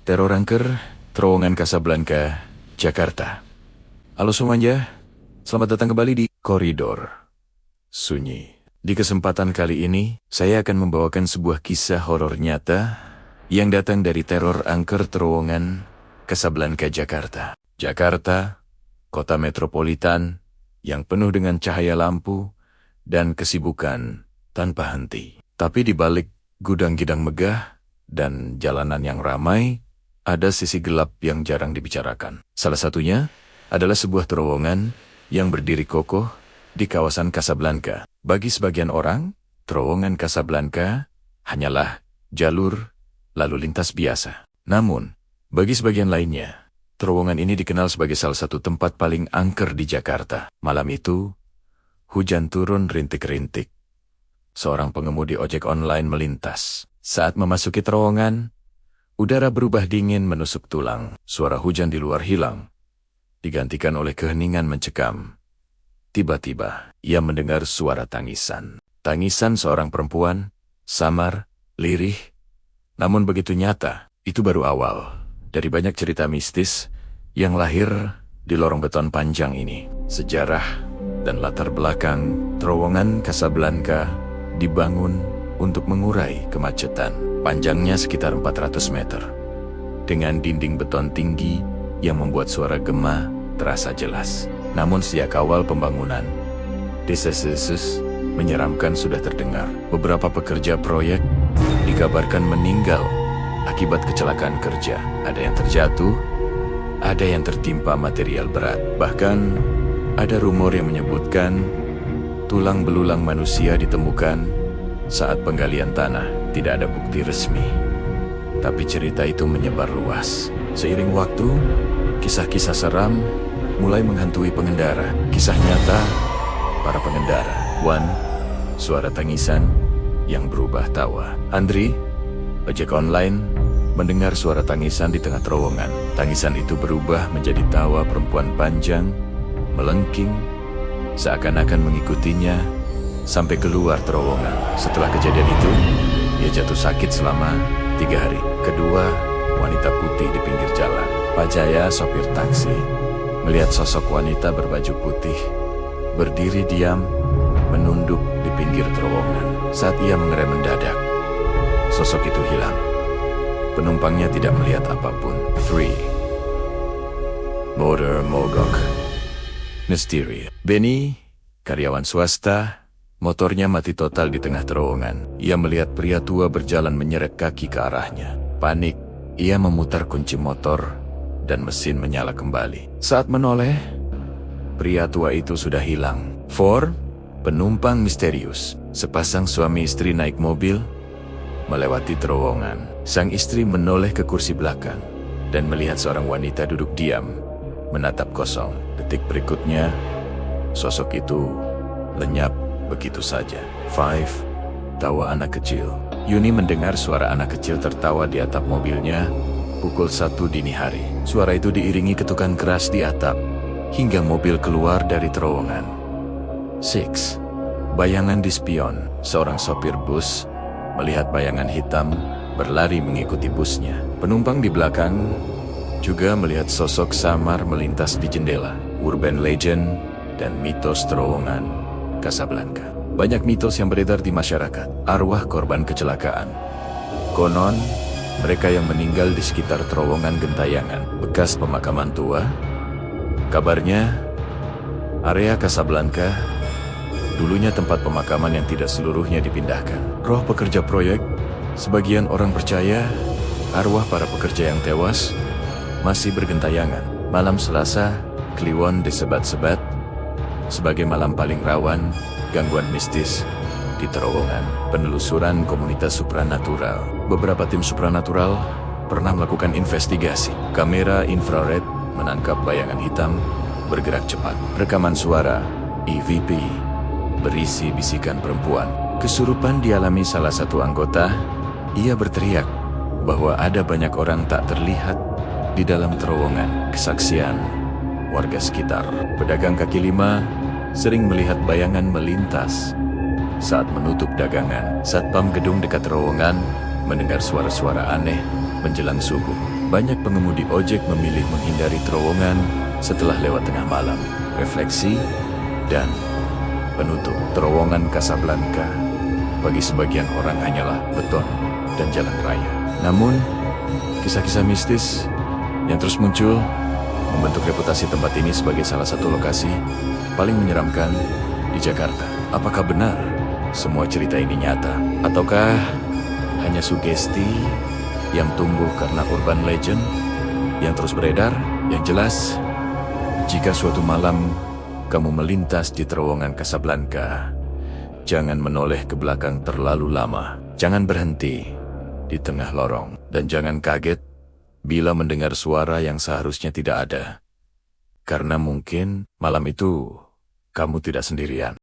Teror angker, terowongan Casablanca, Jakarta. Halo semuanya, selamat datang kembali di Koridor Sunyi. Di kesempatan kali ini, saya akan membawakan sebuah kisah horor nyata yang datang dari teror angker terowongan Casablanca, Jakarta. Jakarta, kota metropolitan yang penuh dengan cahaya lampu dan kesibukan tanpa henti. Tapi di balik gudang-gidang megah dan jalanan yang ramai, ada sisi gelap yang jarang dibicarakan. Salah satunya adalah sebuah terowongan yang berdiri kokoh di kawasan Casablanca. Bagi sebagian orang, terowongan Casablanca hanyalah jalur lalu lintas biasa. Namun, bagi sebagian lainnya, terowongan ini dikenal sebagai salah satu tempat paling angker di Jakarta. Malam itu, hujan turun rintik-rintik. Seorang pengemudi ojek online melintas. Saat memasuki terowongan, udara berubah dingin menusuk tulang. Suara hujan di luar hilang, digantikan oleh keheningan mencekam. Tiba-tiba, ia mendengar suara tangisan. Tangisan seorang perempuan, samar, lirih, namun begitu nyata. Itu baru awal dari banyak cerita mistis yang lahir di lorong beton panjang ini. Sejarah dan latar belakang terowongan Casablanca dibangun untuk mengurai kemacetan. Panjangnya sekitar 400 meter, dengan dinding beton tinggi yang membuat suara gema terasa jelas. Namun sejak awal pembangunan, desas-desus menyeramkan sudah terdengar. Beberapa pekerja proyek dikabarkan meninggal akibat kecelakaan kerja. Ada yang terjatuh, ada yang tertimpa material berat. Bahkan ada rumor yang menyebutkan tulang belulang manusia ditemukan saat penggalian tanah. Tidak ada bukti resmi, tapi cerita itu menyebar luas. Seiring waktu, kisah-kisah seram mulai menghantui pengendara. Kisah nyata para pengendara. One, suara tangisan yang berubah tawa. Andri, ojek online, mendengar suara tangisan di tengah terowongan. Tangisan itu berubah menjadi tawa perempuan panjang, melengking, seakan-akan mengikutinya sampai keluar terowongan. Setelah kejadian itu, ia jatuh sakit selama 3 hari. Kedua, wanita putih di pinggir jalan. Pak Jaya, sopir taksi, melihat sosok wanita berbaju putih, berdiri diam, menunduk di pinggir terowongan. Saat ia mengerem mendadak, sosok itu hilang. Penumpangnya tidak melihat apapun. 3. Motor mogok. Misteri. Benny, karyawan swasta, motornya mati total di tengah terowongan. Ia melihat pria tua berjalan menyeret kaki ke arahnya. Panik, ia memutar kunci motor dan mesin menyala kembali. Saat menoleh, pria tua itu sudah hilang. 4. Penumpang misterius. Sepasang suami istri naik mobil melewati terowongan. Sang istri menoleh ke kursi belakang dan melihat seorang wanita duduk diam, menatap kosong. Detik berikutnya, sosok itu lenyap begitu saja. 5. Tawa anak kecil. Yuni mendengar suara anak kecil tertawa di atap mobilnya pukul 1 dini hari. Suara itu diiringi ketukan keras di atap hingga mobil keluar dari terowongan. 6. Bayangan di spion. Seorang sopir bus melihat bayangan hitam berlari mengikuti busnya. Penumpang di belakang juga melihat sosok samar melintas di jendela. Urban legend dan mitos terowongan Casablanca. Banyak mitos yang beredar di masyarakat. Arwah korban kecelakaan. Konon, mereka yang meninggal di sekitar terowongan gentayangan, bekas pemakaman tua. Kabarnya, area Casablanca dulunya tempat pemakaman yang tidak seluruhnya dipindahkan. Roh pekerja proyek. Sebagian orang percaya arwah para pekerja yang tewas masih bergentayangan. Malam Selasa, Kliwon disebat-sebat sebagai malam paling rawan gangguan mistis di terowongan. Penelusuran komunitas supranatural. Beberapa tim supranatural pernah melakukan investigasi. Kamera infrared menangkap bayangan hitam bergerak cepat. Rekaman suara EVP berisi bisikan perempuan. Kesurupan dialami salah satu anggota. Ia berteriak bahwa ada banyak orang tak terlihat di dalam terowongan. Kesaksian warga sekitar. Pedagang kaki lima sering melihat bayangan melintas saat menutup dagangan. Satpam gedung dekat terowongan mendengar suara-suara aneh menjelang subuh. Banyak pengemudi ojek memilih menghindari terowongan setelah lewat tengah malam. Refleksi dan penutup terowongan Casablanca bagi sebagian orang hanyalah beton dan jalan raya. Namun, kisah-kisah mistis yang terus muncul membentuk reputasi tempat ini sebagai salah satu lokasi paling menyeramkan di Jakarta. Apakah benar semua cerita ini nyata? Ataukah hanya sugesti yang tumbuh karena urban legend yang terus beredar? Yang jelas, jika suatu malam kamu melintas di terowongan Casablanca, jangan menoleh ke belakang terlalu lama. Jangan berhenti di tengah lorong. Dan jangan kaget bila mendengar suara yang seharusnya tidak ada. Karena mungkin malam itu kamu tidak sendirian.